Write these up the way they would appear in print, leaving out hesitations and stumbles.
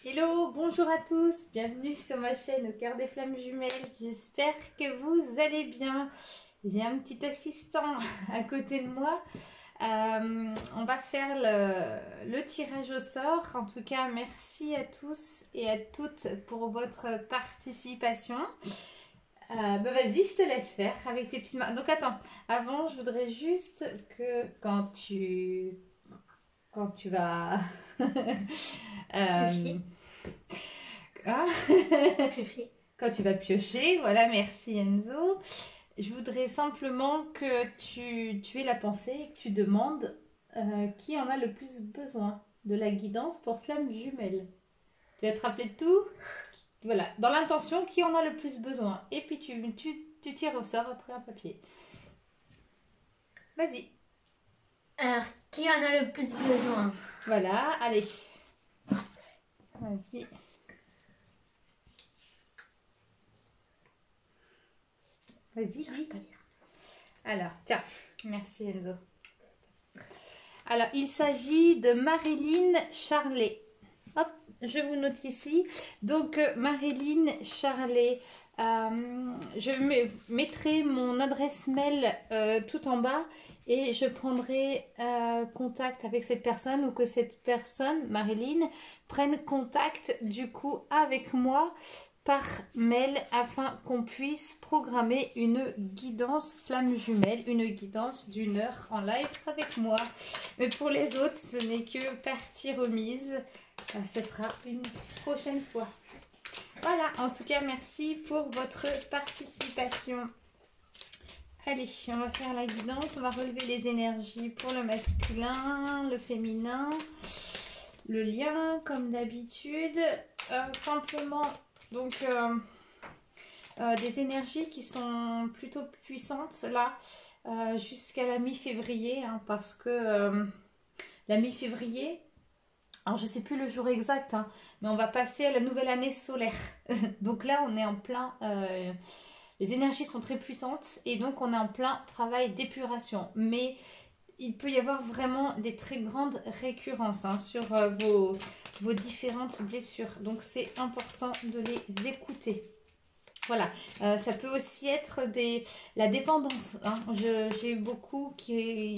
Hello, bonjour à tous, bienvenue sur ma chaîne Au cœur des flammes jumelles. J'espère que vous allez bien. J'ai un petit assistant à côté de moi. On va faire le tirage au sort. En tout cas, merci à tous et à toutes pour votre participation. Vas-y, je te laisse faire avec tes petites mains. Donc attends, avant, je voudrais juste que quand tu vas Piocher. ah, Piocher. quand tu vas piocher, voilà, merci Enzo. Je voudrais simplement que tu aies la pensée et que tu demandes qui en a le plus besoin de la guidance pour flamme jumelle. Tu vas te rappeler de tout. Voilà, dans l'intention, qui en a le plus besoin. Et puis tu tires au sort après un papier. Vas-y. Alors, qui en a le plus besoin? Voilà, allez. Vas-y. Vas-y, dis. Pas lire. Alors, tiens, merci Enzo. Alors, il s'agit de Marilyn Charlet. Hop, je vous note ici. Donc, Marilyn Charlet, je mettrai mon adresse mail tout en bas et je prendrai contact avec cette personne ou que cette personne, Marilyn, prenne contact du coup avec moi par mail afin qu'on puisse programmer une guidance flamme jumelle, une guidance d'1 heure en live avec moi. Mais pour les autres, ce n'est que partie remise. Ce sera une prochaine fois. Voilà, en tout cas, merci pour votre participation. Allez, on va faire la guidance. On va relever les énergies pour le masculin, le féminin, le lien, comme d'habitude. Simplement, donc, des énergies qui sont plutôt puissantes, là, jusqu'à la mi-février, hein, parce que la mi-février... Alors, je ne sais plus le jour exact, hein, mais on va passer à la nouvelle année solaire. Donc là, on est en plein... les énergies sont très puissantes et donc on est en plein travail d'épuration. Mais il peut y avoir vraiment des très grandes récurrences hein, sur vos différentes blessures. Donc c'est important de les écouter. Voilà, ça peut aussi être la dépendance. Hein. J'ai eu beaucoup qui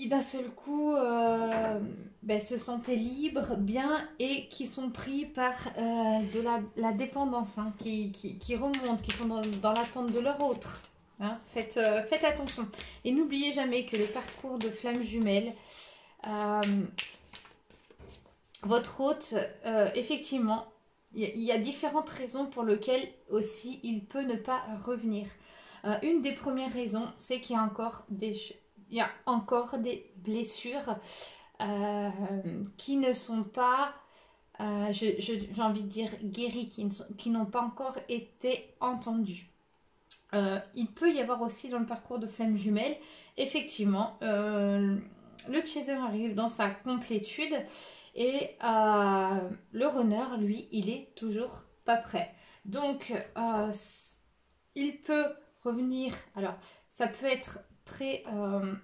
d'un seul coup se sentaient libres, bien, et qui sont pris par de la dépendance, hein, qui remontent, qui sont dans l'attente de leur autre. Hein. Faites attention. Et n'oubliez jamais que le parcours de flamme jumelle, votre hôte, effectivement, il y a différentes raisons pour lesquelles aussi il peut ne pas revenir. Une des premières raisons, c'est qu'il y a encore des blessures qui ne sont pas, j'ai envie de dire, guéries, qui n'ont pas encore été entendues. Il peut y avoir aussi dans le parcours de flamme jumelle, effectivement, le chaser arrive dans sa complétude et le runner, lui, il est toujours pas prêt. Donc, il peut revenir, alors ça peut être très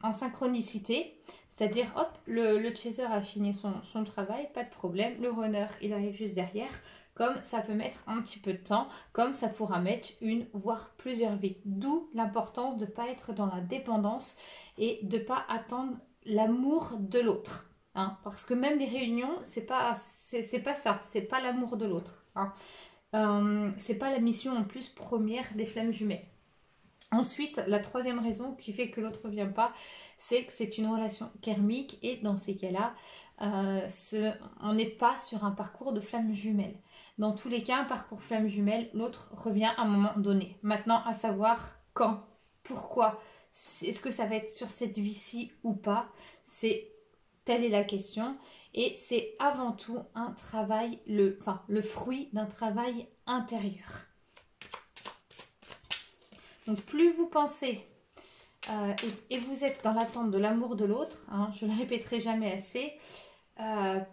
en synchronicité, c'est-à-dire hop, le chaser a fini son travail, pas de problème, le runner il arrive juste derrière, comme ça peut mettre un petit peu de temps, comme ça pourra mettre une voire plusieurs vies, d'où l'importance de ne pas être dans la dépendance et de ne pas attendre l'amour de l'autre. Hein, parce que même les réunions, c'est pas ça, c'est pas l'amour de l'autre. Hein. C'est pas la mission en plus première des flammes jumelles. Ensuite, la troisième raison qui fait que l'autre ne vient pas, c'est que c'est une relation karmique et dans ces cas-là, on n'est pas sur un parcours de flamme jumelle. Dans tous les cas, un parcours flamme jumelle, l'autre revient à un moment donné. Maintenant, à savoir quand, pourquoi, est-ce que ça va être sur cette vie-ci ou pas, telle est la question. Et c'est avant tout un travail, le fruit d'un travail intérieur. Donc plus vous pensez et vous êtes dans l'attente de l'amour de l'autre, hein, je ne le répéterai jamais assez,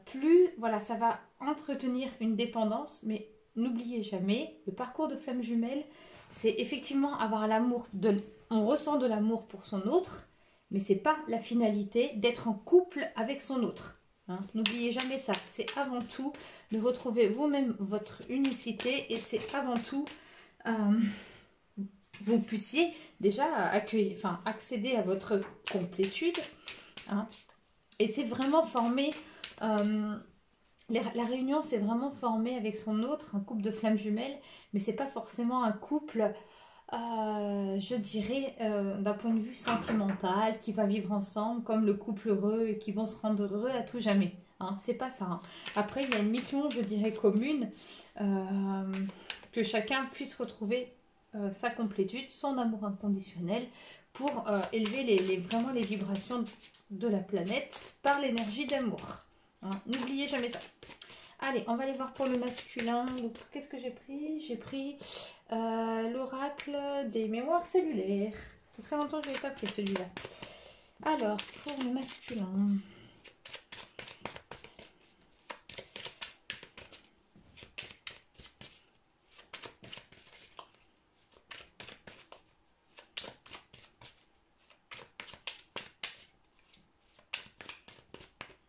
plus voilà, ça va entretenir une dépendance, mais n'oubliez jamais, le parcours de flamme jumelle, c'est effectivement avoir l'amour, on ressent de l'amour pour son autre, mais ce n'est pas la finalité d'être en couple avec son autre. Hein. N'oubliez jamais ça. C'est avant tout de retrouver vous-même votre unicité et c'est avant tout vous puissiez déjà accueillir, enfin, accéder à votre complétude. Hein. Et c'est vraiment formé, la réunion c'est vraiment formé avec son autre, un couple de flammes jumelles, mais c'est pas forcément un couple, je dirais, d'un point de vue sentimental, qui va vivre ensemble comme le couple heureux et qui vont se rendre heureux à tout jamais. Hein, c'est pas ça. Hein. Après, il y a une mission, je dirais, commune, que chacun puisse retrouver sa complétude, son amour inconditionnel, pour élever vraiment les vibrations de la planète par l'énergie d'amour. Hein, n'oubliez jamais ça. Allez, on va aller voir pour le masculin. Qu'est-ce que j'ai pris? J'ai pris l'oracle des mémoires cellulaires. Ça fait très longtemps que je n'avais pas pris celui-là. Alors, pour le masculin.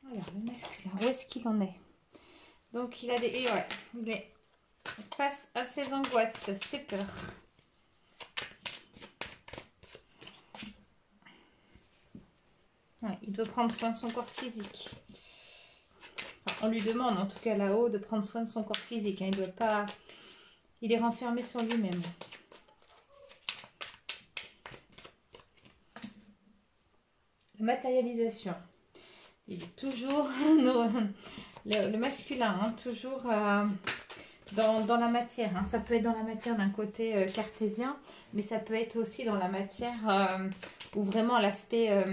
Alors, le masculin, où est-ce qu'il en est? Donc, il a des... Et ouais, il est face à ses angoisses, ses peurs. Ouais, il doit prendre soin de son corps physique. Enfin, on lui demande, en tout cas là-haut, de prendre soin de son corps physique. Hein. Il doit pas... Il est renfermé sur lui-même. La matérialisation. Il est toujours... le masculin, hein, toujours dans la matière. Hein. Ça peut être dans la matière d'un côté cartésien, mais ça peut être aussi dans la matière où vraiment l'aspect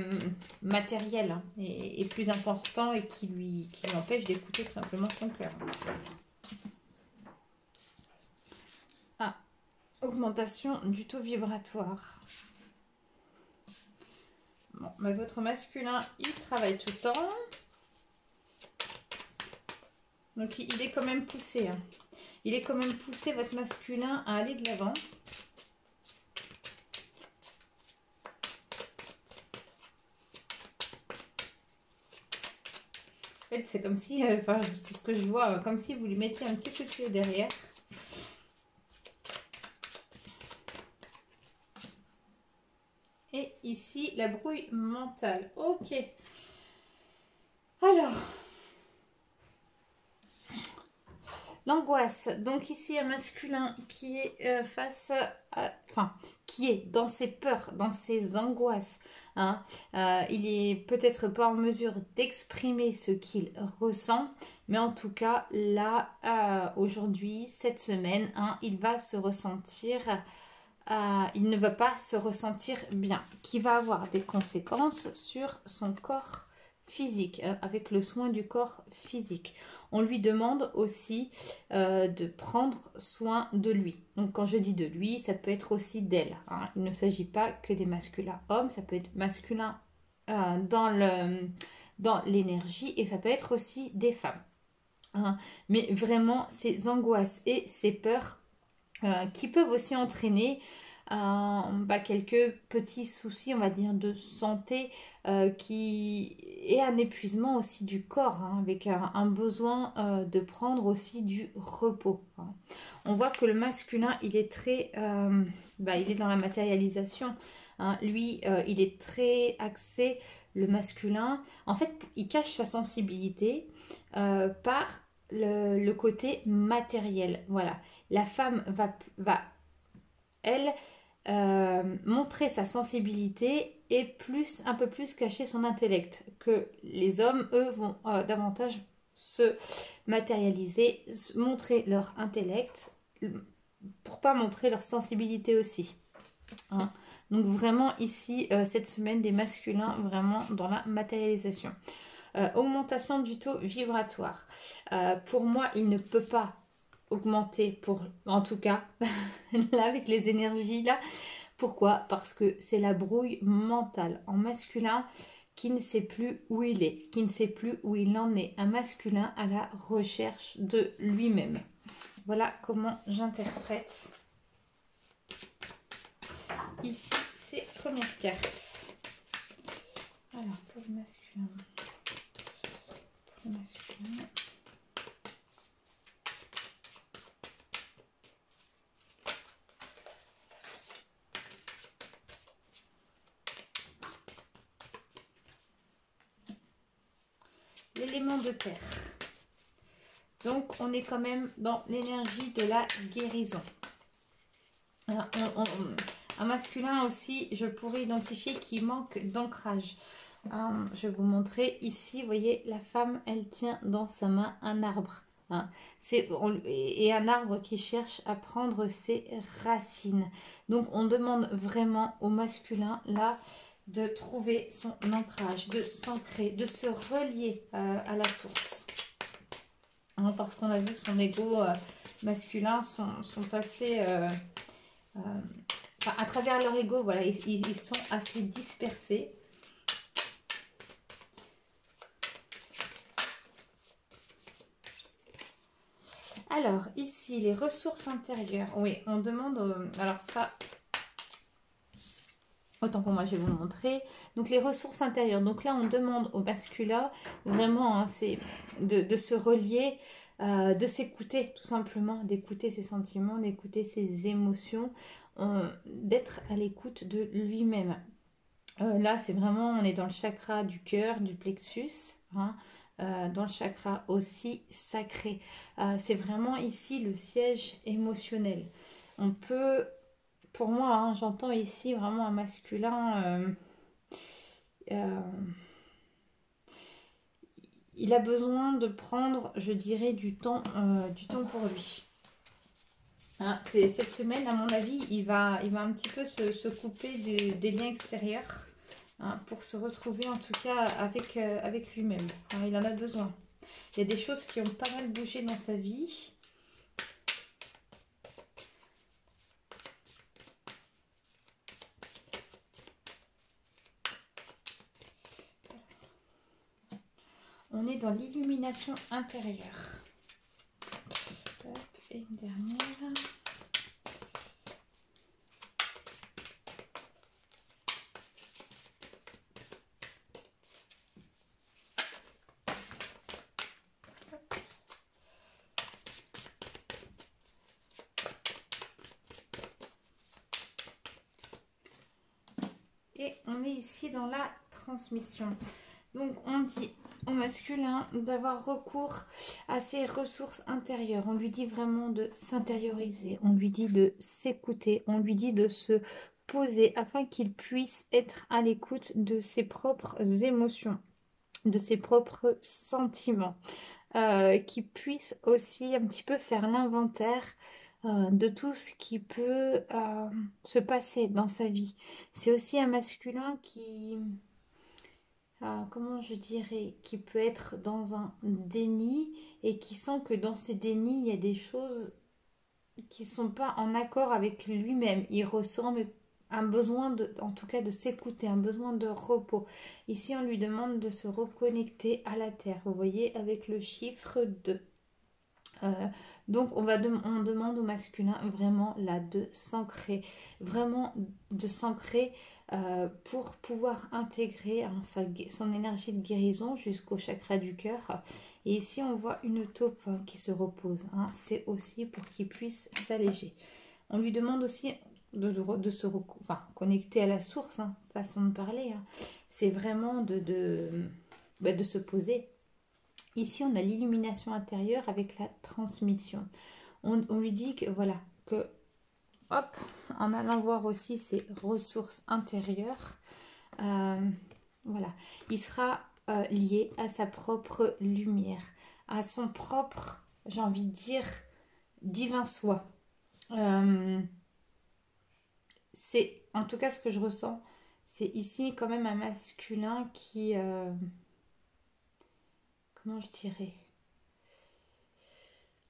matériel hein, est plus important et qui lui empêche d'écouter tout simplement son cœur. Ah, augmentation du taux vibratoire. Bon, mais votre masculin, il travaille tout le temps. Donc, il est quand même poussé. Hein. Il est quand même poussé, votre masculin, à aller de l'avant. En fait, c'est comme si, enfin, c'est ce que je vois, comme si vous lui mettiez un petit peu de tuyau derrière. Et ici, la brouille mentale. Ok. Alors... L'angoisse, donc ici un masculin qui est face à, enfin, qui est dans ses peurs, dans ses angoisses. Hein. Il est peut-être pas en mesure d'exprimer ce qu'il ressent, mais en tout cas là, aujourd'hui, cette semaine, hein, il va se ressentir, il ne va pas se ressentir bien, qui va avoir des conséquences sur son corps physique, avec le soin du corps physique. On lui demande aussi de prendre soin de lui. Donc quand je dis de lui, ça peut être aussi d'elle. Hein. Il ne s'agit pas que des masculins hommes, ça peut être masculin dans l'énergie et ça peut être aussi des femmes. Hein. Mais vraiment, ces angoisses et ces peurs qui peuvent aussi entraîner quelques petits soucis, on va dire, de santé et un épuisement aussi du corps, hein, avec un besoin de prendre aussi du repos. Hein. On voit que le masculin, il est très... il est dans la matérialisation. Hein. Lui, il est très axé, le masculin. En fait, il cache sa sensibilité par le côté matériel. Voilà. La femme va elle, montrer sa sensibilité et un peu plus cacher son intellect. Que les hommes, eux, vont davantage se matérialiser, montrer leur intellect pour pas montrer leur sensibilité aussi. Hein. Donc vraiment ici, cette semaine, des masculins vraiment dans la matérialisation. Augmentation du taux vibratoire. Pour moi, il ne peut pas augmenter en tout cas là avec les énergies là. Pourquoi? Parce que c'est la brouille mentale en masculin qui ne sait plus où il est, qui ne sait plus où il en est. Un masculin à la recherche de lui-même. Voilà comment j'interprète ici ces premières cartes. Alors pour le masculin. le masculin. L'élément de terre. Donc, on est quand même dans l'énergie de la guérison. Alors, un masculin aussi, je pourrais identifier qu'il manque d'ancrage. Je vais vous montrer ici, vous voyez, la femme, elle tient dans sa main un arbre. Hein. Et un arbre qui cherche à prendre ses racines. Donc, on demande vraiment au masculin, là, de trouver son ancrage, de s'ancrer, de se relier à la source. Hein, parce qu'on a vu que son ego masculin sont assez... à travers leur ego, voilà, ils sont assez dispersés. Alors, ici, les ressources intérieures. Oui, on demande... alors ça, autant pour moi, je vais vous le montrer. Donc, les ressources intérieures. Donc là, on demande au masculin, vraiment, hein, c'est de se relier, de s'écouter, tout simplement, d'écouter ses sentiments, d'écouter ses émotions, d'être à l'écoute de lui-même. Là, c'est vraiment, on est dans le chakra du cœur, du plexus, hein, dans le chakra aussi sacré. C'est vraiment ici le siège émotionnel. On peut, pour moi, hein, j'entends ici vraiment un masculin. Il a besoin de prendre, je dirais, du temps pour lui. Hein, cette semaine, à mon avis, il va un petit peu se couper des liens extérieurs. Hein, pour se retrouver en tout cas avec lui-même. Hein, il en a besoin. Il y a des choses qui ont pas mal bougé dans sa vie. On est dans l'illumination intérieure. Hop, et une dernière. Et on est ici dans la transmission. Donc on dit au masculin d'avoir recours à ses ressources intérieures. On lui dit vraiment de s'intérioriser, on lui dit de s'écouter, on lui dit de se poser afin qu'il puisse être à l'écoute de ses propres émotions, de ses propres sentiments, qu'il puisse aussi un petit peu faire l'inventaire de tout ce qui peut se passer dans sa vie. C'est aussi un masculin qui, comment je dirais, qui peut être dans un déni et qui sent que dans ces dénis, il y a des choses qui ne sont pas en accord avec lui-même. Il ressent un besoin, en tout cas, de s'écouter, un besoin de repos. Ici, on lui demande de se reconnecter à la terre. Vous voyez, avec le chiffre 2. Donc on demande au masculin vraiment là de s'ancrer, vraiment de s'ancrer pour pouvoir intégrer hein, son énergie de guérison jusqu'au chakra du cœur. Et ici on voit une taupe hein, qui se repose, hein. C'est aussi pour qu'il puisse s'alléger. On lui demande aussi de se connecter à la source, hein, façon de parler, hein. C'est vraiment de se poser. Ici, on a l'illumination intérieure avec la transmission. On lui dit que, voilà, que, hop, en allant voir aussi ses ressources intérieures, voilà, il sera lié à sa propre lumière, à son propre, j'ai envie de dire, divin soi. C'est, en tout cas, ce que je ressens, c'est ici quand même un masculin qui... comment je dirais,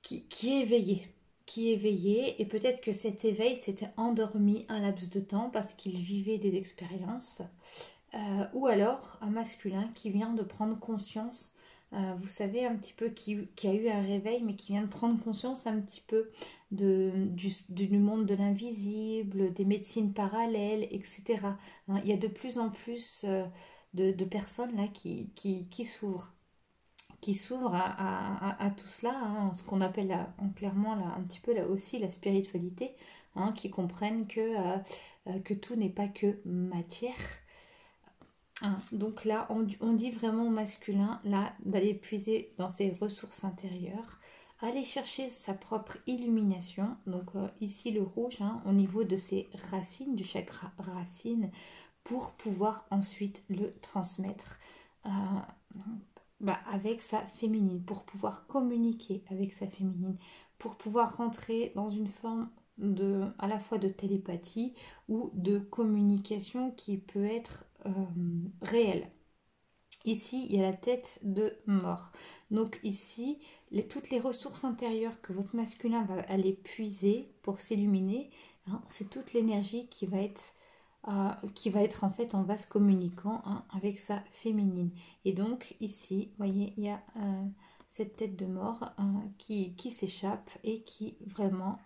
qui est éveillé, et peut-être que cet éveil s'était endormi un laps de temps parce qu'il vivait des expériences, ou alors un masculin qui vient de prendre conscience, vous savez, un petit peu qui a eu un réveil, mais qui vient de prendre conscience un petit peu du monde de l'invisible, des médecines parallèles, etc. Hein, il y a de plus en plus de personnes là qui s'ouvrent, qui s'ouvrent à tout cela, hein, ce qu'on appelle clairement là, un petit peu là aussi la spiritualité, hein, qui comprennent que tout n'est pas que matière. Hein. Donc là, on dit vraiment au masculin là d'aller puiser dans ses ressources intérieures, aller chercher sa propre illumination. Donc ici le rouge, hein, au niveau de ses racines, du chakra racine, pour pouvoir ensuite le transmettre avec sa féminine, pour pouvoir communiquer avec sa féminine, pour pouvoir rentrer dans une forme à la fois de télépathie ou de communication qui peut être réelle. Ici, il y a la tête de mort. Donc ici, toutes les ressources intérieures que votre masculin va aller puiser pour s'illuminer, hein, c'est toute l'énergie qui va être en fait en vase communicant, hein, avec sa féminine. Et donc ici, vous voyez, il y a cette tête de mort qui s'échappe et qui vraiment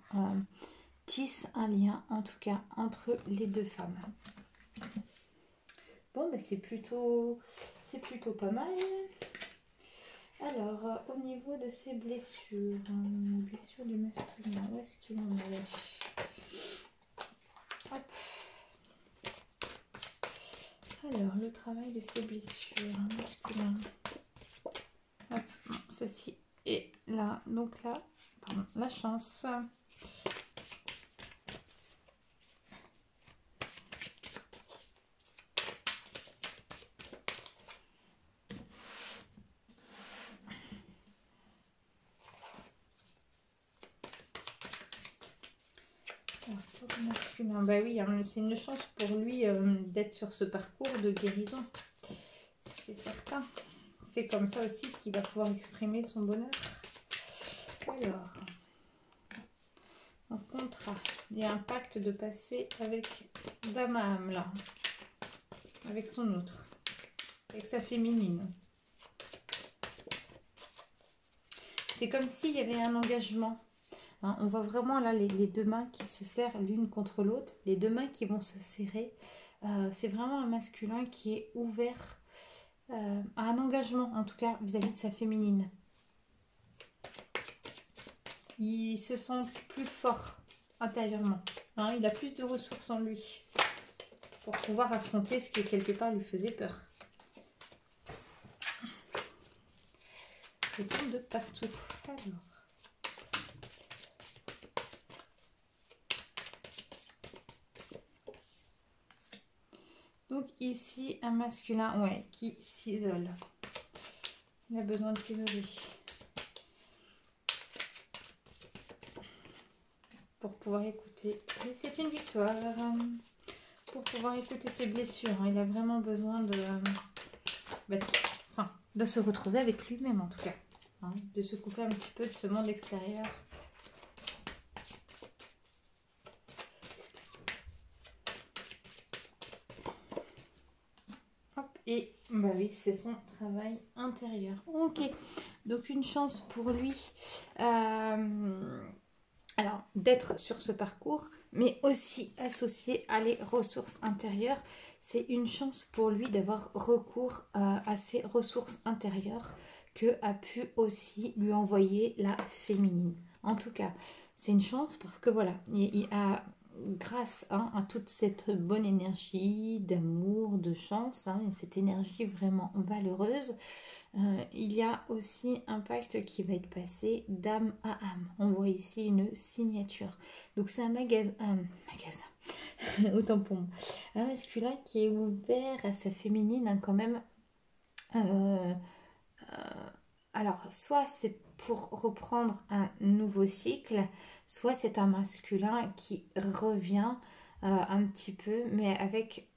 tisse un lien, en tout cas, entre les deux femmes. Bon, ben c'est plutôt pas mal. Alors, au niveau de ces blessures, blessures du masculin, où est-ce qu'il en est? Hop. Alors, le travail de ces blessures masculines. Hop, ceci est là. Donc là, pardon, la chance. Bah oui, hein, c'est une chance pour lui d'être sur ce parcours de guérison. C'est certain. C'est comme ça aussi qu'il va pouvoir exprimer son bonheur. Alors, en contrat, il y a un pacte de passer avec Dame à âme, là. Avec son autre. Avec sa féminine. C'est comme s'il y avait un engagement. Hein, on voit vraiment là les deux mains qui se serrent l'une contre l'autre, les deux mains qui vont se serrer. C'est vraiment un masculin qui est ouvert à un engagement, en tout cas vis-à-vis de sa féminine. Il se sent plus fort intérieurement. Hein, il a plus de ressources en lui pour pouvoir affronter ce qui quelque part lui faisait peur. Il tombe de partout. Alors. Donc ici, un masculin, ouais, qui s'isole. Il a besoin de s'isoler. Pour pouvoir écouter. Et c'est une victoire. Pour pouvoir écouter ses blessures. Il a vraiment besoin de se retrouver avec lui-même en tout cas. Hein, de se couper un petit peu de ce monde extérieur. Et bah oui, c'est son travail intérieur. Ok, donc une chance pour lui alors d'être sur ce parcours, mais aussi associé à les ressources intérieures. C'est une chance pour lui d'avoir recours à ces ressources intérieures que a pu aussi lui envoyer la féminine. En tout cas, c'est une chance parce que voilà, il a... grâce à toute cette bonne énergie d'amour, de chance, cette énergie vraiment valeureuse, il y a aussi un pacte qui va être passé d'âme à âme. On voit ici une signature. Donc c'est un magasin, autant pour moi, un masculin qui est ouvert à sa féminine quand même. Alors soit c'est pour reprendre un nouveau cycle, soit c'est un masculin qui revient un petit peu, mais avec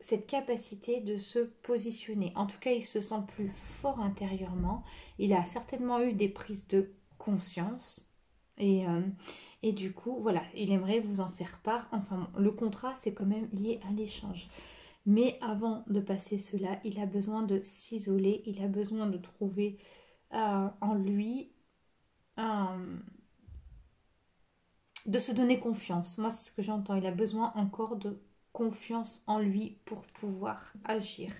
cette capacité de se positionner. En tout cas, il se sent plus fort intérieurement. Il a certainement eu des prises de conscience. Et du coup, voilà, il aimerait vous en faire part. Enfin, le contrat, c'est quand même lié à l'échange. Mais avant de passer cela, il a besoin de s'isoler. Il a besoin de trouver en lui de se donner confiance. Moi, c'est ce que j'entends. Il a besoin encore de confiance en lui pour pouvoir agir.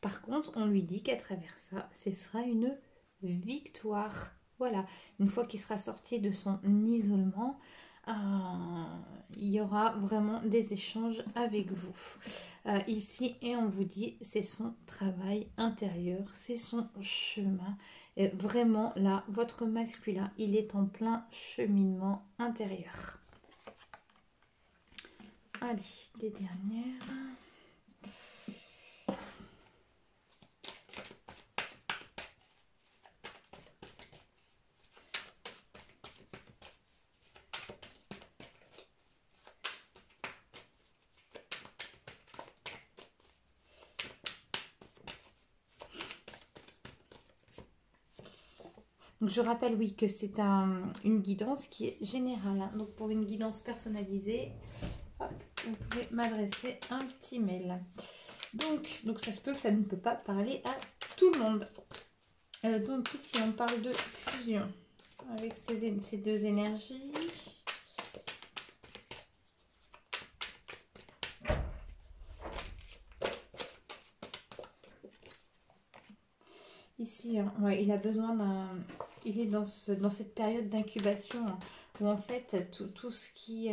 Par contre, on lui dit qu'à travers ça, ce sera une victoire. Voilà, une fois qu'il sera sorti de son isolement, il y aura vraiment des échanges avec vous. Ici, et on vous dit, c'est son travail intérieur, c'est son chemin. Et vraiment, là, votre masculin, il est en plein cheminement intérieur. Allez, les dernières. Donc je rappelle, oui, que c'est une guidance qui est générale. Hein. Donc pour une guidance personnalisée, hop, vous pouvez m'adresser un petit mail. Donc ça se peut que ça ne peut pas parler à tout le monde. Donc ici on parle de fusion avec ces deux énergies. Ici, hein, ouais, il a besoin d'un... Il est dans cette période d'incubation, hein, où en fait tout ce qui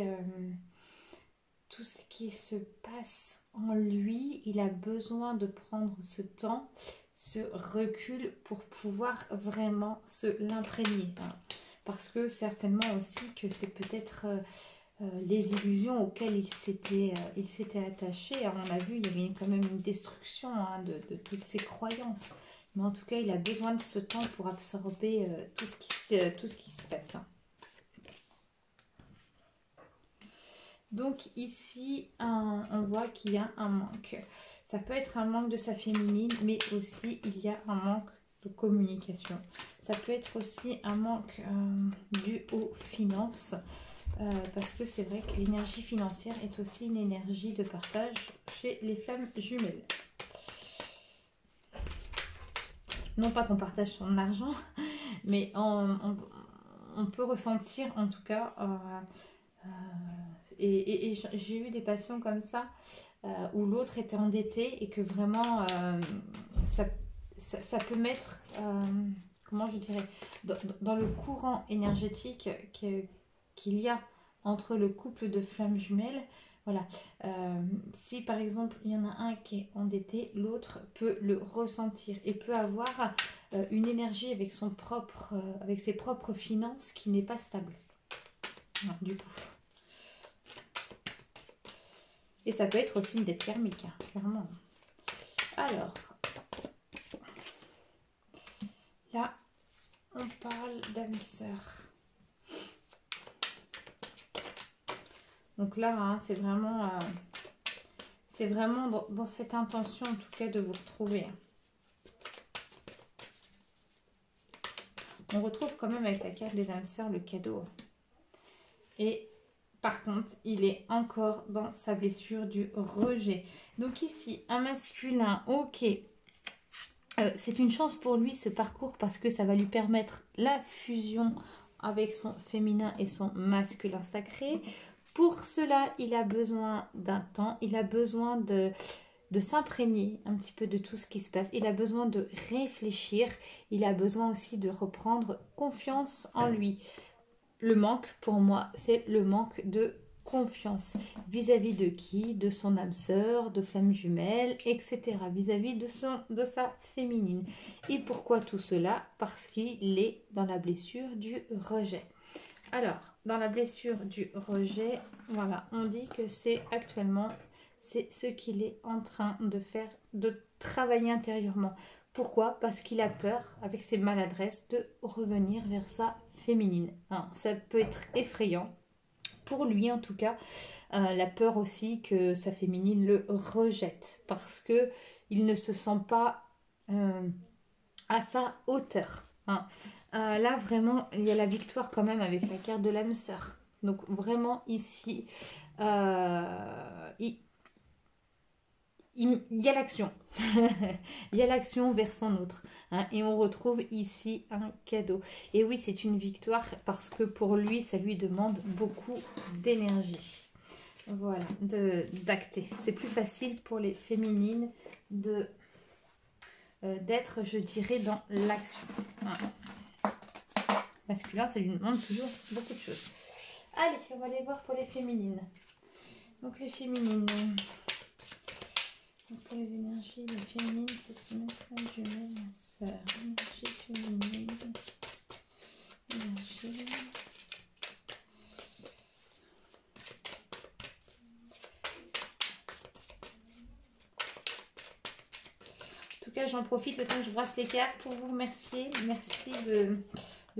se passe en lui, il a besoin de prendre ce temps, ce recul pour pouvoir vraiment se l'imprégner. Hein. Parce que certainement aussi que c'est peut-être les illusions auxquelles il s'était attaché. Alors, on a vu, il y avait quand même une destruction, hein, de toutes ses croyances. Mais en tout cas, il a besoin de ce temps pour absorber tout ce qui se passe. Hein. Donc ici, on voit qu'il y a un manque. Ça peut être un manque de sa féminine, mais aussi il y a un manque de communication. Ça peut être aussi un manque dû aux finances. Parce que c'est vrai que l'énergie financière est aussi une énergie de partage chez les flammes jumelles. Non pas qu'on partage son argent, mais on peut ressentir en tout cas, et j'ai eu des patients comme ça, où l'autre était endetté et que vraiment ça peut mettre, comment je dirais, dans le courant énergétique qu'il y a entre le couple de flammes jumelles. Voilà, si par exemple il y en a un qui est endetté, l'autre peut le ressentir et peut avoir une énergie avec avec ses propres finances qui n'est pas stable. Voilà, du coup. Et ça peut être aussi une dette karmique, hein, clairement. Alors, là, on parle d'âme sœur. Donc là, hein, c'est vraiment dans cette intention, en tout cas, de vous retrouver. On retrouve quand même avec la carte des âmes sœurs le cadeau. Et par contre, il est encore dans sa blessure du rejet. Donc ici, un masculin, ok. C'est une chance pour lui ce parcours parce que ça va lui permettre la fusion avec son féminin et son masculin sacré. Pour cela, il a besoin d'un temps, il a besoin de s'imprégner un petit peu de tout ce qui se passe. Il a besoin de réfléchir, il a besoin aussi de reprendre confiance en lui. Le manque, pour moi, c'est le manque de confiance. Vis-à-vis de qui? De son âme sœur, de flamme jumelle, etc. Vis-à-vis de sa féminine. Et pourquoi tout cela? Parce qu'il est dans la blessure du rejet. Alors, dans la blessure du rejet, voilà, on dit que c'est actuellement, c'est ce qu'il est en train de faire, de travailler intérieurement. Pourquoi? Parce qu'il a peur, avec ses maladresses, de revenir vers sa féminine. Hein, ça peut être effrayant, pour lui en tout cas, la peur aussi que sa féminine le rejette, parce que il ne se sent pas à sa hauteur. Hein. Là, vraiment, il y a la victoire quand même avec la carte de l'âme sœur. Donc, vraiment, ici, il y a l'action. Il y a l'action vers son autre. Hein, et on retrouve ici un cadeau. Et oui, c'est une victoire parce que pour lui, ça lui demande beaucoup d'énergie. Voilà, d'acter. C'est plus facile pour les féminines d'être, je dirais, dans l'action. Masculin, ça lui demande toujours beaucoup de choses. Allez, on va aller voir pour les féminines. Donc les féminines. Donc pour les énergies, les féminines, cette semaine, flamme jumelle, sœur, énergie féminine, énergie. En tout cas, j'en profite le temps que je brasse les cartes pour vous remercier. Merci de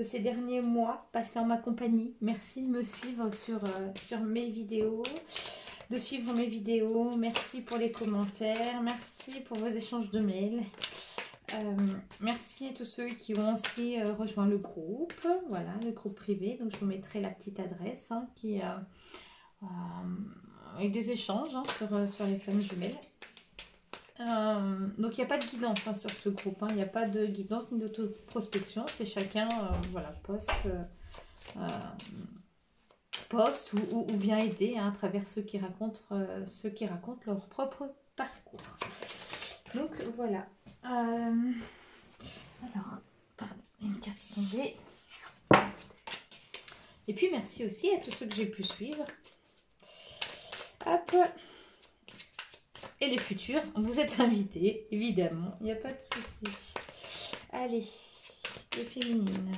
ces derniers mois passés en ma compagnie. Merci de me suivre sur mes vidéos, de suivre mes vidéos. Merci pour les commentaires. Merci pour vos échanges de mails. Merci à tous ceux qui ont aussi rejoint le groupe. Voilà, le groupe privé. Donc, je vous mettrai la petite adresse avec des échanges sur les flammes jumelles. Donc il n'y a pas de guidance sur ce groupe, il n'y a pas de guidance ni d'autoprospection, c'est chacun poste ou bien aider à travers ceux qui racontent leur propre parcours. Donc voilà. Alors, pardon, une carte tombée. Et puis merci aussi à tous ceux que j'ai pu suivre. Hop. Et les futurs, vous êtes invités, évidemment, il n'y a pas de souci. Allez, les féminines.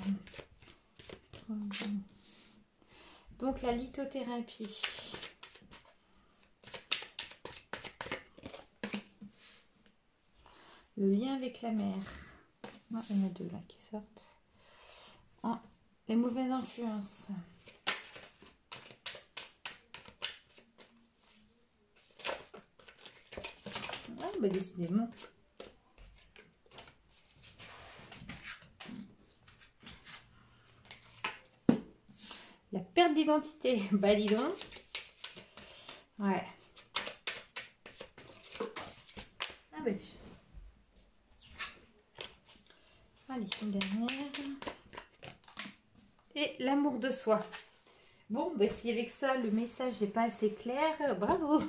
Donc la lithothérapie. Le lien avec la mère. Oh, il y en a deux là qui sortent. Oh, les mauvaises influences. Bah décidément. La perte d'identité. Bah dis donc. Ouais. Ah bah. Allez, une dernière. Et l'amour de soi. Bon, bah, si avec ça, le message n'est pas assez clair, bravo.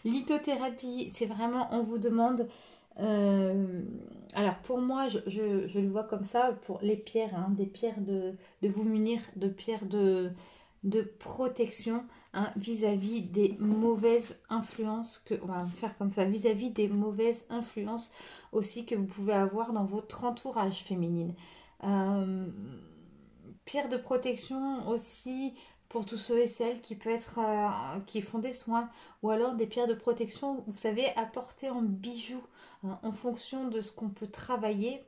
Lithothérapie, c'est vraiment, on vous demande... alors, pour moi, je le vois comme ça, pour les pierres, des pierres de vous munir, de pierres de protection vis-à-vis des mauvaises influences, on va faire comme ça, vis-à-vis des mauvaises influences aussi que vous pouvez avoir dans votre entourage féminine. Pierre de protection aussi pour tous ceux et celles qui qui font des soins, ou alors des pierres de protection, vous savez, apportées en bijoux en fonction de ce qu'on peut travailler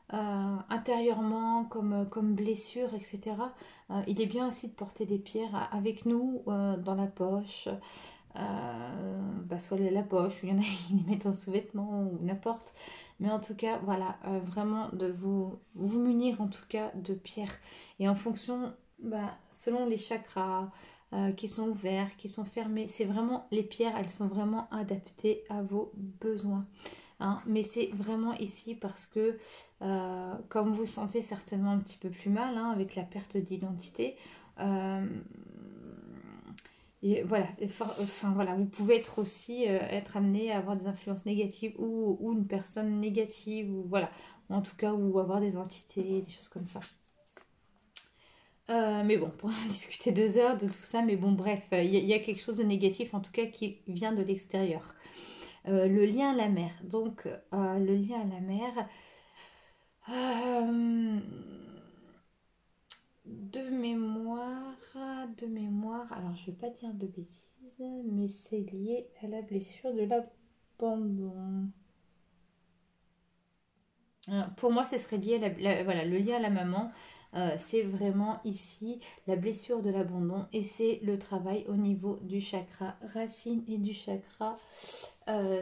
intérieurement comme blessure, etc. Il est bien aussi de porter des pierres avec nous dans la poche. Soit la poche, ou il y en a qui les mettent en sous-vêtements ou n'importe, mais en tout cas voilà, vraiment de vous munir en tout cas de pierres, et en fonction selon les chakras qui sont ouverts, qui sont fermés, c'est vraiment, les pierres elles sont vraiment adaptées à vos besoins, mais c'est vraiment ici parce que comme vous sentez certainement un petit peu plus mal avec la perte d'identité, et voilà, voilà, vous pouvez être aussi être amené à avoir des influences négatives ou une personne négative, ou voilà, en tout cas, ou avoir des entités, des choses comme ça. Mais bon, pour discuter 2 heures de tout ça, mais bon, bref, il y a quelque chose de négatif en tout cas qui vient de l'extérieur. Le lien à la mer. Donc, le lien à la mer. De mémoire, alors je ne vais pas dire de bêtises, mais c'est lié à la blessure de l'abandon. Pour moi, ce serait lié à voilà, le lien à la maman. C'est vraiment ici la blessure de l'abandon, et c'est le travail au niveau du chakra racine et du chakra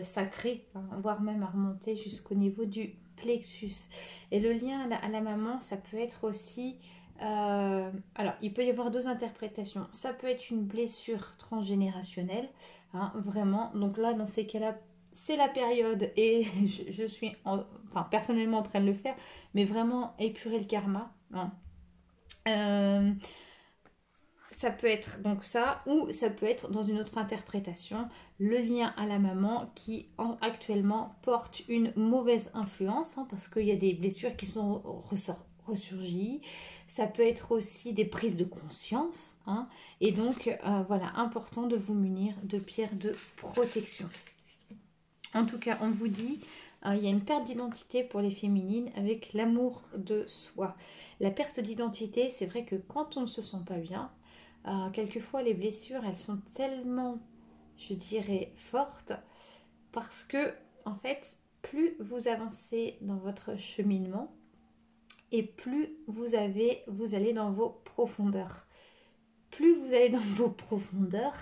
sacré, voire même à remonter jusqu'au niveau du plexus. Et le lien à la maman, ça peut être aussi... alors, il peut y avoir 2 interprétations. Ça peut être une blessure transgénérationnelle, vraiment. Donc là, dans ces cas-là, c'est la période, et je suis personnellement en train de le faire, mais vraiment épurer le karma. ça peut être donc ça, ou ça peut être dans une autre interprétation, le lien à la maman qui actuellement porte une mauvaise influence, hein, parce qu'il y a des blessures qui sont ressurgies. Ça peut être aussi des prises de conscience, hein, et donc voilà, important de vous munir de pierres de protection. En tout cas, on vous dit, il y a une perte d'identité pour les féminines avec l'amour de soi. La perte d'identité, c'est vrai que quand on ne se sent pas bien, quelquefois les blessures, elles sont tellement, je dirais, fortes, parce que, en fait, plus vous avancez dans votre cheminement, et plus vous allez dans vos profondeurs. Plus vous allez dans vos profondeurs,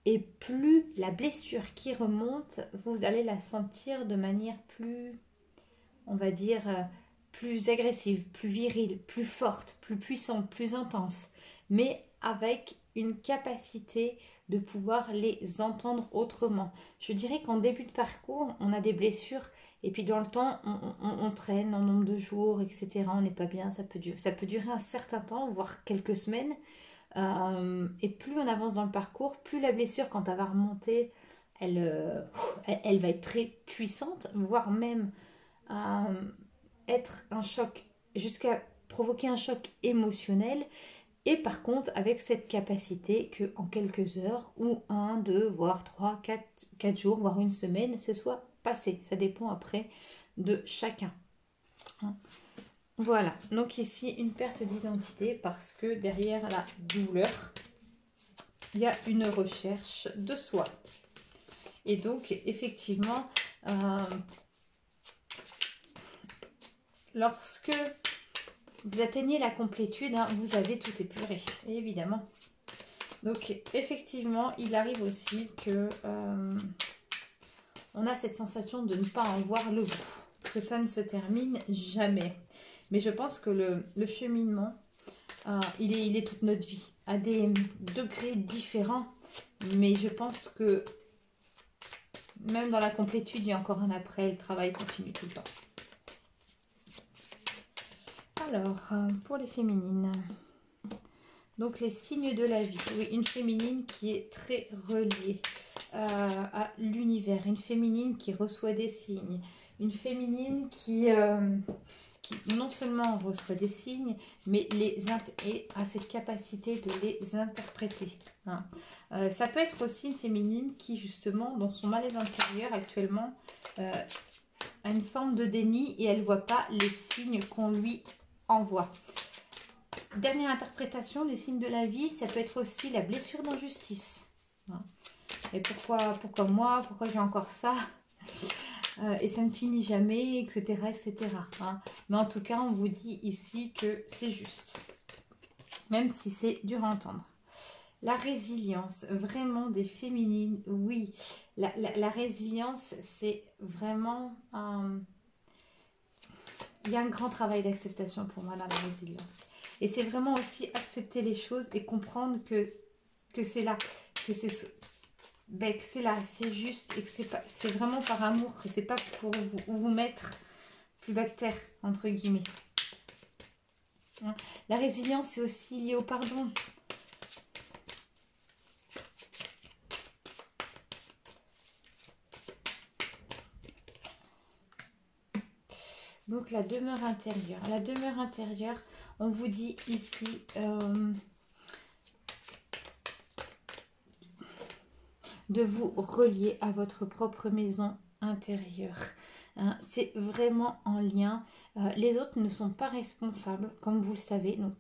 et plus la blessure qui remonte, vous allez la sentir de manière plus, on va dire, plus agressive, plus virile, plus forte, plus puissante, plus intense, mais avec une capacité de pouvoir les entendre autrement. Je dirais qu'en début de parcours, on a des blessures, et puis dans le temps, on traîne en nombre de jours, etc. On n'est pas bien, ça peut durer un certain temps, voire quelques semaines. Et plus on avance dans le parcours, plus la blessure, quand elle va remonter, elle va être très puissante, voire même être un choc, jusqu'à provoquer un choc émotionnel. Et par contre, avec cette capacité que en quelques heures, ou 1, 2, voire 3, 4 jours, voire une semaine, ce soit passé. Ça dépend après de chacun. Voilà, donc ici une perte d'identité parce que derrière la douleur, il y a une recherche de soi. Et donc effectivement, lorsque vous atteignez la complétude, hein, vous avez tout épuré, évidemment. Donc effectivement, il arrive aussi que on a cette sensation de ne pas en voir le bout, que ça ne se termine jamais. Mais je pense que le cheminement, il est toute notre vie, à des degrés différents. Mais je pense que même dans la complétude, il y a encore un après, le travail continue tout le temps. Alors, pour les féminines, donc les signes de la vie. Oui, une féminine qui est très reliée à l'univers, une féminine qui reçoit des signes, une féminine qui non seulement reçoit des signes, mais et a cette capacité de les interpréter. Hein. Ça peut être aussi une féminine qui, justement, dans son malaise intérieur actuellement, a une forme de déni et elle ne voit pas les signes qu'on lui envoie. Dernière interprétation, les signes de la vie, ça peut être aussi la blessure d'injustice. Hein. Et pourquoi moi, pourquoi j'ai encore ça et ça ne finit jamais, etc. etc. Hein. Mais en tout cas, on vous dit ici que c'est juste. Même si c'est dur à entendre. La résilience, vraiment des féminines, oui. La résilience, c'est vraiment... il y a un grand travail d'acceptation pour moi dans la résilience. Et c'est vraiment aussi accepter les choses et comprendre que c'est là, que c'est là, c'est juste et que c'est vraiment par amour, que c'est pas pour vous mettre plus bas que terre, entre guillemets. La résilience, c'est aussi lié au pardon. Donc la demeure intérieure. La demeure intérieure, on vous dit ici... de vous relier à votre propre maison intérieure. Hein, c'est vraiment en lien. Les autres ne sont pas responsables, comme vous le savez. Donc,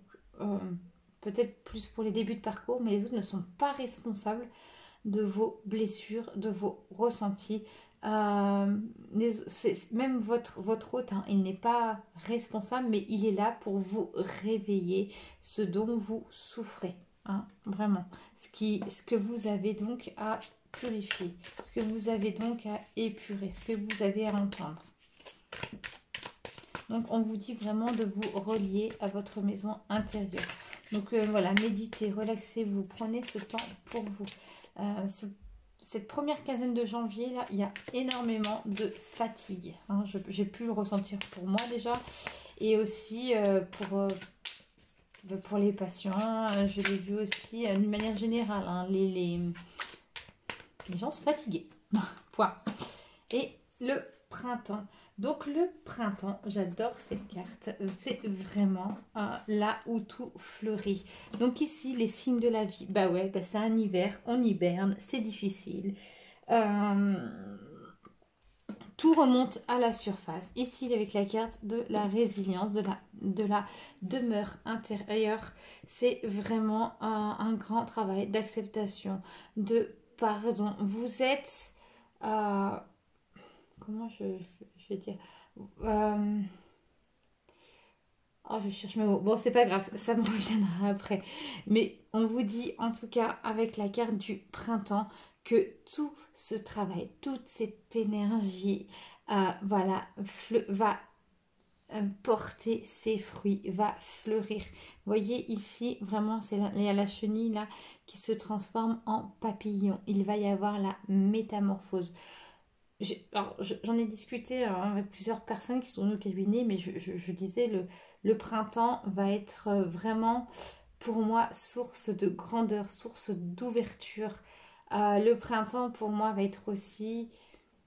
peut-être plus pour les débuts de parcours, mais les autres ne sont pas responsables de vos blessures, de vos ressentis. Même votre hôte, hein, il n'est pas responsable, mais il est là pour vous réveiller ce dont vous souffrez. Hein, vraiment. Ce que vous avez donc à purifier, ce que vous avez donc à épurer, ce que vous avez à entendre. Donc on vous dit vraiment de vous relier à votre maison intérieure. Donc voilà, méditez, relaxez-vous, prenez ce temps pour vous. Cette première quinzaine de janvier, là, il y a énormément de fatigue. Hein, j'ai pu le ressentir pour moi déjà. Et aussi pour les patients, je l'ai vu aussi d'une manière générale. Hein, les gens sont fatigués. Point. Et le printemps. Donc le printemps, j'adore cette carte. C'est vraiment là où tout fleurit. Donc ici, les signes de la vie. Bah ouais, bah c'est un hiver, on hiberne, c'est difficile. Tout remonte à la surface. Ici, avec la carte de la résilience, de la demeure intérieure, c'est vraiment un grand travail d'acceptation, de pardon. Vous êtes... comment je vais dire oh, je cherche mes mots. Bon, c'est pas grave, ça me reviendra après. Mais on vous dit, en tout cas, avec la carte du printemps, que tout ce travail, toute cette énergie, voilà, va porter ses fruits, va fleurir. Vous voyez ici, vraiment, il y a la chenille là qui se transforme en papillon. Il va y avoir la métamorphose. J'en ai discuté avec plusieurs personnes qui sont au cabinet, mais je disais, le printemps va être vraiment, pour moi, source de grandeur, source d'ouverture. Le printemps, pour moi, va être aussi...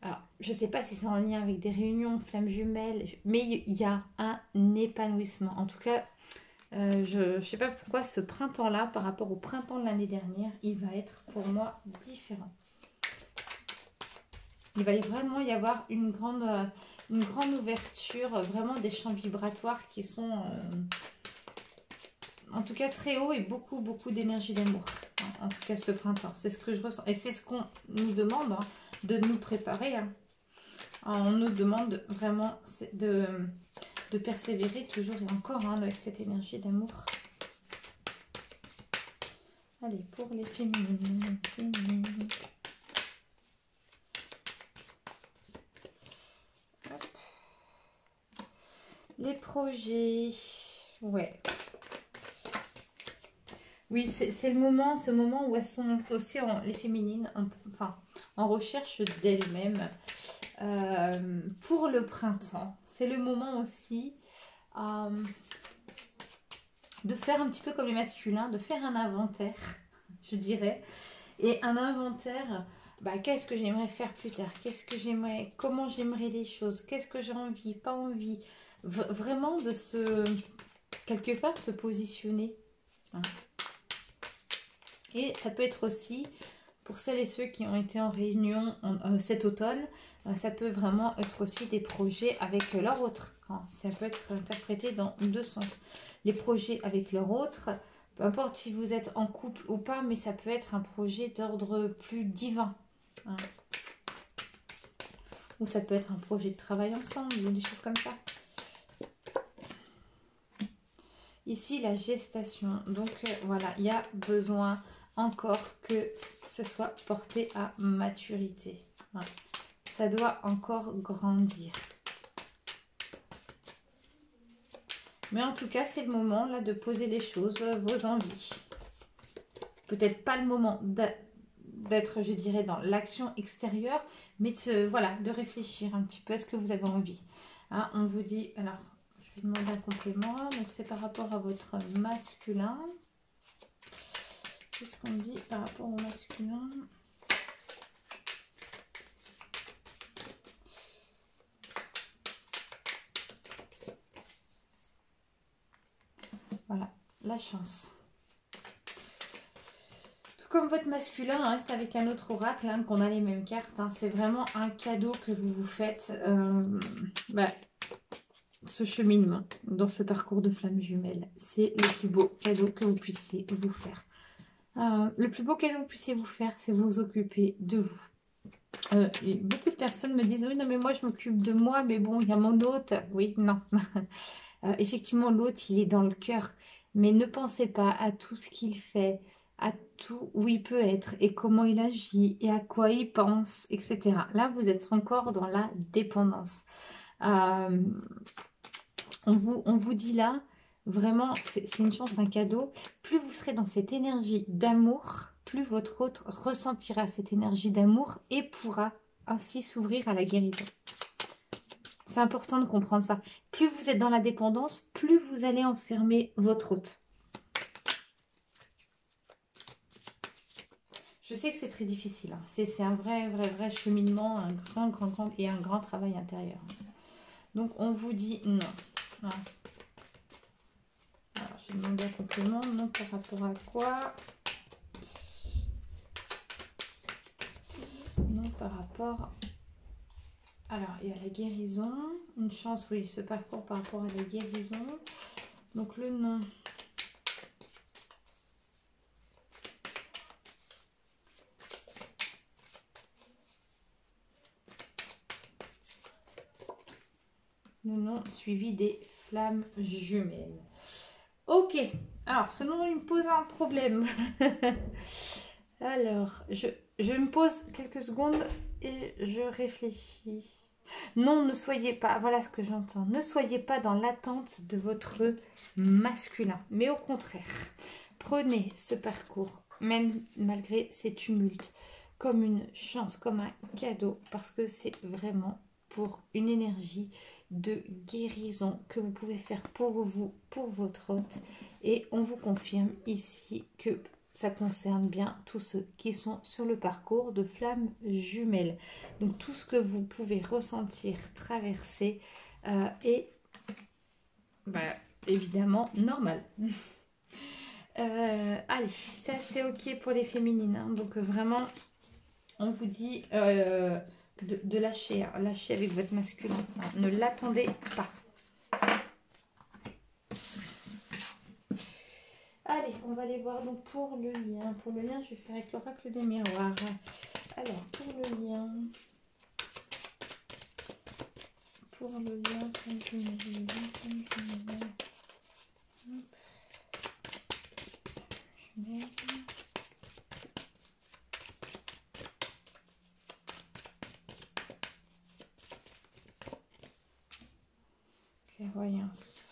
Alors, je ne sais pas si c'est en lien avec des réunions, flammes jumelles, mais il y a un épanouissement. En tout cas, je ne sais pas pourquoi ce printemps-là, par rapport au printemps de l'année dernière, il va être pour moi différent. Il va vraiment y avoir une grande ouverture, vraiment des champs vibratoires qui sont en tout cas très hauts et beaucoup d'énergie d'amour. En tout cas ce printemps, c'est ce que je ressens. Et c'est ce qu'on nous demande hein, de nous préparer. Hein. On nous demande vraiment de persévérer toujours et encore hein, avec cette énergie d'amour. Allez, pour les féminines. Les projets, ouais. Oui, c'est ce moment où elles sont aussi, les féminines, en recherche d'elles-mêmes. Pour le printemps, c'est le moment aussi de faire un petit peu comme les masculins, de faire un inventaire, je dirais. Et un inventaire, qu'est-ce que j'aimerais faire plus tard? Qu'est-ce que j'aimerais? Comment j'aimerais les choses? Qu'est-ce que j'ai envie? Pas envie? Vraiment de quelque part, se positionner. Hein. Et ça peut être aussi, pour celles et ceux qui ont été en réunion cet automne, ça peut vraiment être aussi des projets avec leur autre. Hein. Ça peut être interprété dans deux sens. Les projets avec leur autre, peu importe si vous êtes en couple ou pas, mais ça peut être un projet d'ordre plus divin. Hein. Ou ça peut être un projet de travail ensemble, ou des choses comme ça. Ici, la gestation. Donc, voilà, il y a besoin encore que ce soit porté à maturité. Voilà. Ça doit encore grandir. Mais en tout cas, c'est le moment là de poser les choses, vos envies. Peut-être pas le moment d'être, je dirais, dans l'action extérieure, mais de réfléchir un petit peu à ce que vous avez envie. Hein, on vous dit, alors... Je vais demander un complément, donc c'est par rapport à votre masculin. Qu'est-ce qu'on dit par rapport au masculin? Voilà, la chance. Tout comme votre masculin, hein, c'est avec un autre oracle hein, qu'on a les mêmes cartes. Hein, c'est vraiment un cadeau que vous vous faites. Ce cheminement dans ce parcours de flammes jumelles, c'est le plus beau cadeau que vous puissiez vous faire. Le plus beau cadeau que vous puissiez vous faire, c'est vous occuper de vous. Beaucoup de personnes me disent, oui, non, mais moi, je m'occupe de moi, mais bon, il y a mon hôte. Oui, non. Effectivement, l'hôte, il est dans le cœur. Mais ne pensez pas à tout ce qu'il fait, à tout où il peut être, et comment il agit, et à quoi il pense, etc. Là, vous êtes encore dans la dépendance. On vous dit là, vraiment, c'est une chance, un cadeau. Plus vous serez dans cette énergie d'amour, plus votre hôte ressentira cette énergie d'amour et pourra ainsi s'ouvrir à la guérison. C'est important de comprendre ça. Plus vous êtes dans la dépendance, plus vous allez enfermer votre hôte. Je sais que c'est très difficile. Hein. C'est un vrai cheminement, un grand travail intérieur. Donc, on vous dit non. Hein. Alors, j'ai demandé un complément. Non, par rapport à quoi? Non, par rapport... Alors, il y a la guérison. Une chance, oui, ce parcours par rapport à la guérison. Donc, le non. Le nom suivi des flammes jumelles. Ok, alors ce nom il me pose un problème. Alors, je me pose quelques secondes et je réfléchis. Non, ne soyez pas, voilà ce que j'entends, ne soyez pas dans l'attente de votre masculin, mais au contraire, prenez ce parcours, même malgré ces tumultes, comme une chance, comme un cadeau, parce que c'est vraiment pour une énergie de guérison que vous pouvez faire pour vous, pour votre hôte. Et on vous confirme ici que ça concerne bien tous ceux qui sont sur le parcours de flammes jumelles. Donc tout ce que vous pouvez ressentir, traverser est évidemment normal. Allez, ça c'est ok pour les féminines. Hein. Donc vraiment, on vous dit... de lâcher, hein. Lâcher avec votre masculin. Non, ne l'attendez pas. Allez, on va aller voir donc pour le lien. Pour le lien, je vais faire avec l'oracle des miroirs. Alors, pour le lien. Pour le lien, clairvoyance.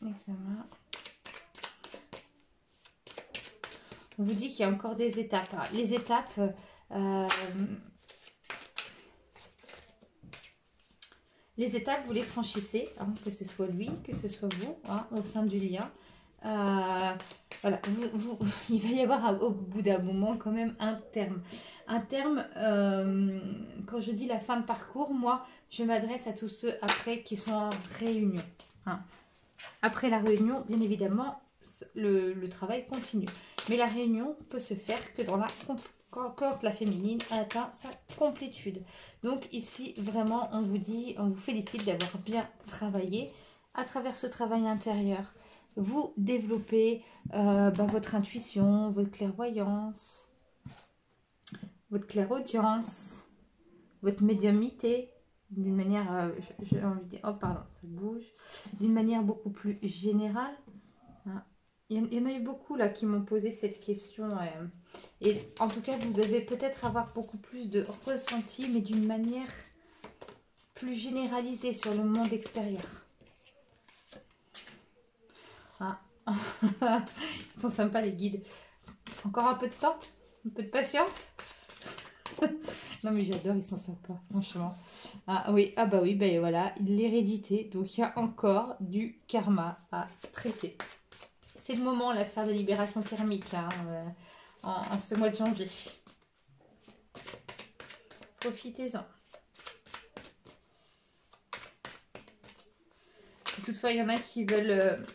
Examen. On vous dit qu'il y a encore des étapes. Les étapes, vous les franchissez, hein, que ce soit lui, que ce soit vous, hein, au sein du lien. Voilà, il va y avoir au bout d'un moment quand même un terme. Un terme, quand je dis la fin de parcours, moi, je m'adresse à tous ceux après qui sont en réunion. Hein. Après la réunion, bien évidemment, le travail continue. Mais la réunion peut se faire que quand la féminine a atteint sa complétude. Donc ici, vraiment, on vous félicite d'avoir bien travaillé. À travers ce travail intérieur, vous développez votre intuition, votre clairvoyance, votre clairaudience, votre médiumnité, d'une manière, j'ai envie de dire, oh pardon, ça bouge, d'une manière beaucoup plus générale. Hein. Il y en a eu beaucoup là qui m'ont posé cette question. Et en tout cas, vous devez peut-être avoir beaucoup plus de ressenti, mais d'une manière plus généralisée sur le monde extérieur. Ah. Ils sont sympas les guides. Encore un peu de temps, un peu de patience. Non mais j'adore, ils sont sympas, franchement. Ah oui, ah bah oui, ben voilà, l'hérédité. Donc il y a encore du karma à traiter. C'est le moment là de faire des libérations karmiques là, en ce mois de janvier. Profitez-en. Si toutefois il y en a qui veulent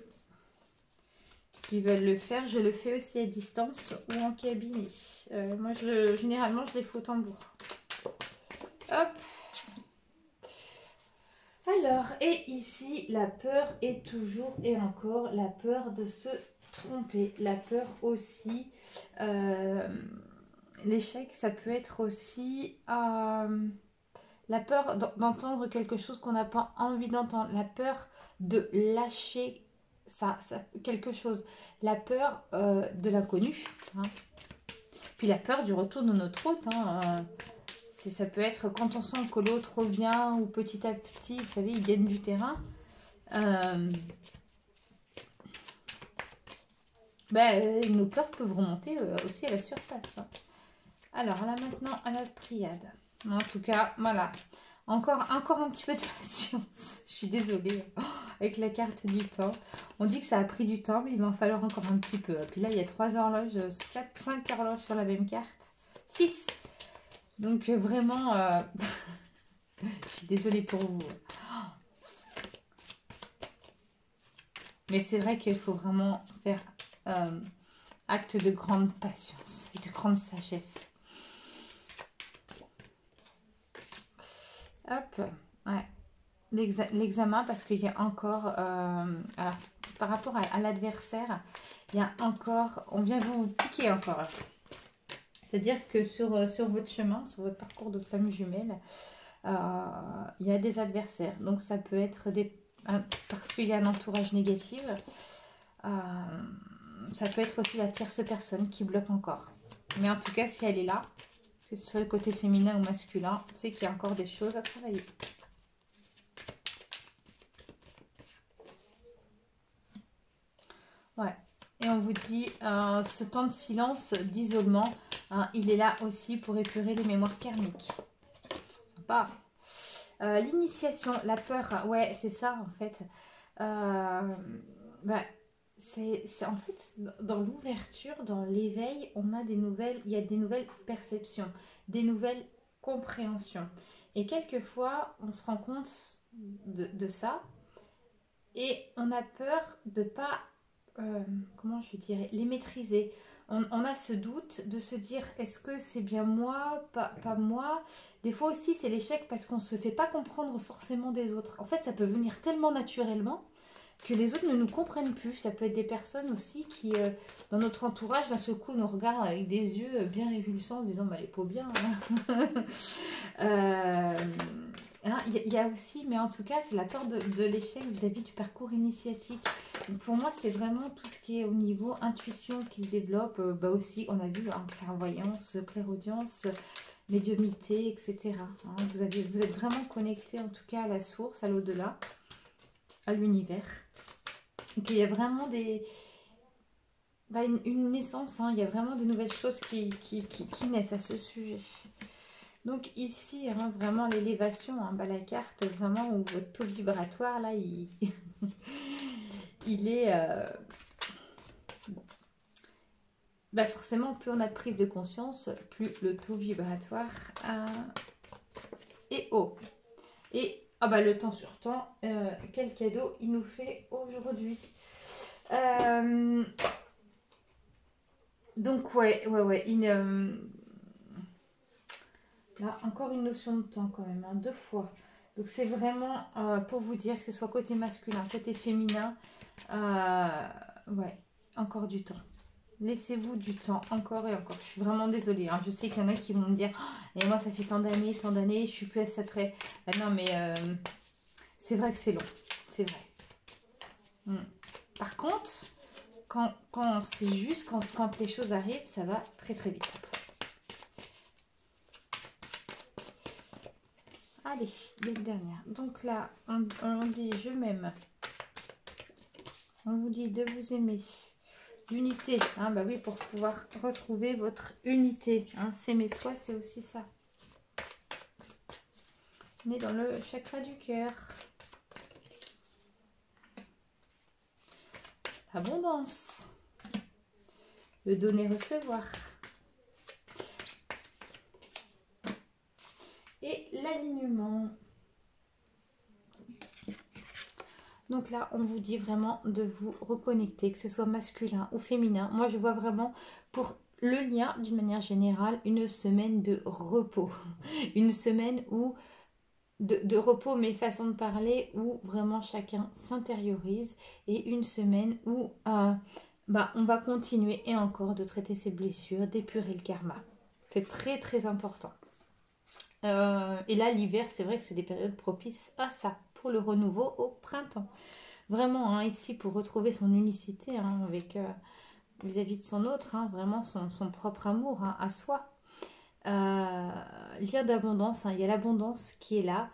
le faire, je le fais aussi à distance ou en cabinet. Moi, généralement, je les fais au tambour. Hop. Alors, et ici, la peur est toujours et encore la peur de se tromper. La peur aussi, l'échec, ça peut être aussi la peur d'entendre quelque chose qu'on n'a pas envie d'entendre. La peur de lâcher ça quelque chose. La peur de l'inconnu. Hein. Puis la peur du retour de notre hôte. Hein. Ça peut être quand on sent que l'autre revient ou petit à petit, vous savez, il gagne du terrain. Nos peurs peuvent remonter aussi à la surface. Hein. Alors là maintenant à la triade. En tout cas, voilà. Encore un petit peu de patience. Je suis désolée. avec la carte du temps. On dit que ça a pris du temps, mais il va en falloir encore un petit peu. Puis là, il y a 3 horloges, 4, 5 horloges sur la même carte. 6. Donc vraiment, je suis désolée pour vous. Mais c'est vrai qu'il faut vraiment faire acte de grande patience et de grande sagesse. Hop, ouais. L'examen, parce qu'il y a encore, alors, par rapport à l'adversaire, il y a encore, on vient vous piquer encore. C'est-à-dire que sur votre chemin, sur votre parcours de flamme jumelle, il y a des adversaires. Donc ça peut être parce qu'il y a un entourage négatif, ça peut être aussi la tierce personne qui bloque encore. Mais en tout cas, si elle est là, que ce soit le côté féminin ou masculin, c'est qu'il y a encore des choses à travailler. Ouais. Et on vous dit, ce temps de silence, d'isolement, il est là aussi pour épurer les mémoires karmiques. Sympa. L'initiation, la peur, ouais, c'est ça en fait. C'est en fait dans l'ouverture, dans l'éveil, on a des nouvelles, il y a des nouvelles perceptions, des nouvelles compréhensions. Et quelquefois, on se rend compte de ça et on a peur de pas, comment je dirais, les maîtriser. On a ce doute de se dire, est-ce que c'est bien moi, pas moi. Des fois aussi, c'est l'échec parce qu'on ne se fait pas comprendre forcément des autres. En fait, ça peut venir tellement naturellement que les autres ne nous comprennent plus. Ça peut être des personnes aussi qui, dans notre entourage, d'un seul coup, nous regardent avec des yeux bien révulsants en disant, bah, elle est pas bien. Il y a aussi, mais en tout cas, c'est la peur de l'échec vis-à-vis du parcours initiatique. Donc pour moi, c'est vraiment tout ce qui est au niveau intuition qui se développe. Bah aussi, on a vu clairvoyance, clairaudience, médiumnité, etc. Vous êtes vraiment connecté en tout cas à la source, à l'au-delà, à l'univers. Donc il y a vraiment une naissance, il y a vraiment des nouvelles choses qui naissent à ce sujet. Donc ici, vraiment l'élévation, la carte vraiment où votre taux vibratoire, là, il est... bon. Forcément, plus on a de prise de conscience, plus le taux vibratoire est haut. Et le temps sur temps, quel cadeau il nous fait aujourd'hui. Donc ouais, là, encore une notion de temps quand même, 2 fois. Donc c'est vraiment pour vous dire que ce soit côté masculin, côté féminin, ouais, encore du temps. Laissez-vous du temps, encore et encore. Je suis vraiment désolée, je sais qu'il y en a qui vont me dire et moi ça fait tant d'années, je suis plus à ça près. Non mais c'est vrai que c'est long, c'est vrai. Par contre, quand c'est juste, quand les choses arrivent, ça va très très vite. Allez, les dernières. Donc là, on dit je m'aime. On vous dit de vous aimer. L'unité. Bah oui, pour pouvoir retrouver votre unité. S'aimer soi, c'est aussi ça. On est dans le chakra du cœur. Abondance. Le donner-recevoir. Et l'alignement. Donc là, on vous dit vraiment de vous reconnecter, que ce soit masculin ou féminin. Moi, je vois vraiment pour le lien, d'une manière générale, une semaine de repos. Une semaine où de repos, mais façon de parler, où vraiment chacun s'intériorise. Et une semaine où on va continuer et encore de traiter ses blessures, d'épurer le karma. C'est très très important. Et là, l'hiver, c'est vrai que c'est des périodes propices à ça, pour le renouveau au printemps. Vraiment, ici, pour retrouver son unicité avec vis-à-vis de son autre, vraiment son propre amour à soi. Lien d'abondance, il y a l'abondance qui est là.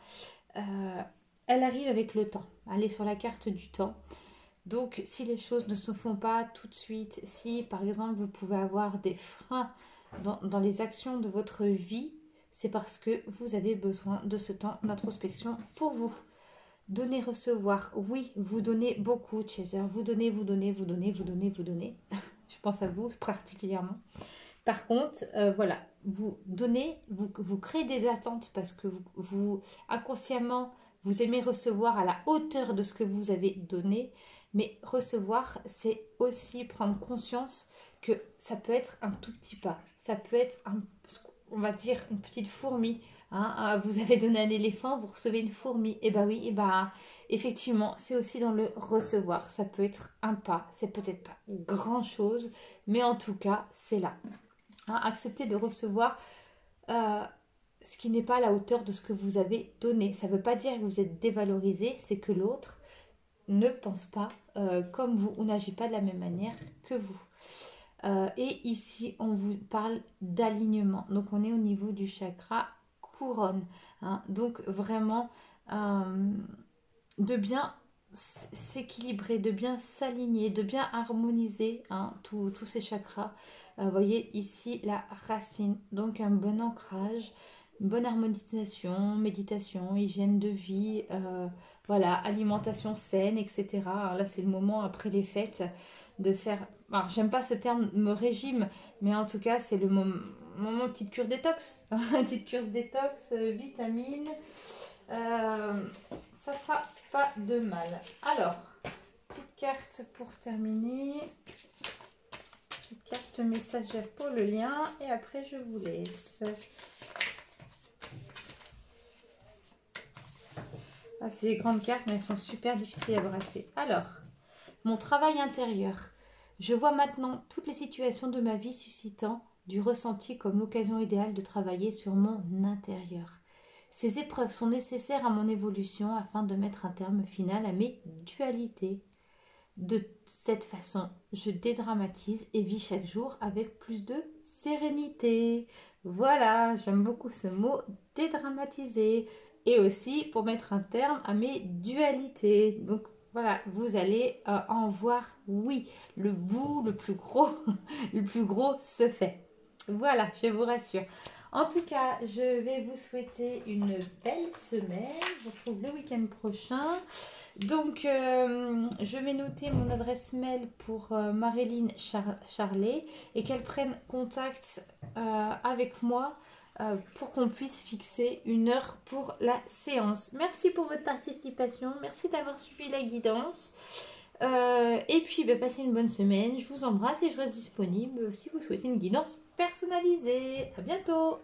Elle arrive avec le temps. Elle est sur la carte du temps. Donc, si les choses ne se font pas tout de suite, si par exemple vous pouvez avoir des freins dans les actions de votre vie, c'est parce que vous avez besoin de ce temps d'introspection pour vous. Donner, recevoir. Oui, vous donnez beaucoup, Chaser. Vous donnez, vous donnez, vous donnez, vous donnez, vous donnez. Je pense à vous particulièrement. Par contre, voilà, vous donnez, vous créez des attentes parce que vous inconsciemment, vous aimez recevoir à la hauteur de ce que vous avez donné. Mais recevoir, c'est aussi prendre conscience que ça peut être un tout petit pas. Ça peut être, on va dire, une petite fourmi. Hein. Vous avez donné un éléphant, vous recevez une fourmi. Et bah oui, et bah effectivement, c'est aussi dans le recevoir. Ça peut être un pas, c'est peut-être pas grand-chose, mais en tout cas, c'est là. Hein, accepter de recevoir ce qui n'est pas à la hauteur de ce que vous avez donné. Ça ne veut pas dire que vous êtes dévalorisé, c'est que l'autre ne pense pas comme vous ou n'agit pas de la même manière que vous. Et ici, on vous parle d'alignement. Donc, on est au niveau du chakra couronne. Hein. Donc, vraiment, de bien s'équilibrer, de bien s'aligner, de bien harmoniser hein, tous ces chakras. Vous voyez ici la racine, donc un bon ancrage, une bonne harmonisation, méditation, hygiène de vie, voilà, alimentation saine, etc. Alors là, c'est le moment après les fêtes de faire. Alors, j'aime pas ce terme me régime, mais en tout cas, c'est le moment petite cure détox, petite cure détox, vitamines. Ça fera pas de mal. Alors, petite carte pour terminer. Petite carte messagère pour le lien. Et après, je vous laisse. Ah, c'est des grandes cartes, mais elles sont super difficiles à brasser. Alors, mon travail intérieur. Je vois maintenant toutes les situations de ma vie suscitant du ressenti comme l'occasion idéale de travailler sur mon intérieur. Ces épreuves sont nécessaires à mon évolution afin de mettre un terme final à mes dualités. De cette façon, je dédramatise et vis chaque jour avec plus de sérénité. Voilà, j'aime beaucoup ce mot dédramatiser. Et aussi pour mettre un terme à mes dualités. Donc voilà, vous allez en voir, oui, le bout, le plus gros, le plus gros se fait. Voilà, je vous rassure. En tout cas, je vais vous souhaiter une belle semaine. Je vous retrouve le week-end prochain. Donc, je vais noter mon adresse mail pour Marilyn Charlet et qu'elle prenne contact avec moi pour qu'on puisse fixer une heure pour la séance. Merci pour votre participation. Merci d'avoir suivi la guidance. Et puis, passez une bonne semaine. Je vous embrasse et je reste disponible si vous souhaitez une guidance personnalisée. À bientôt!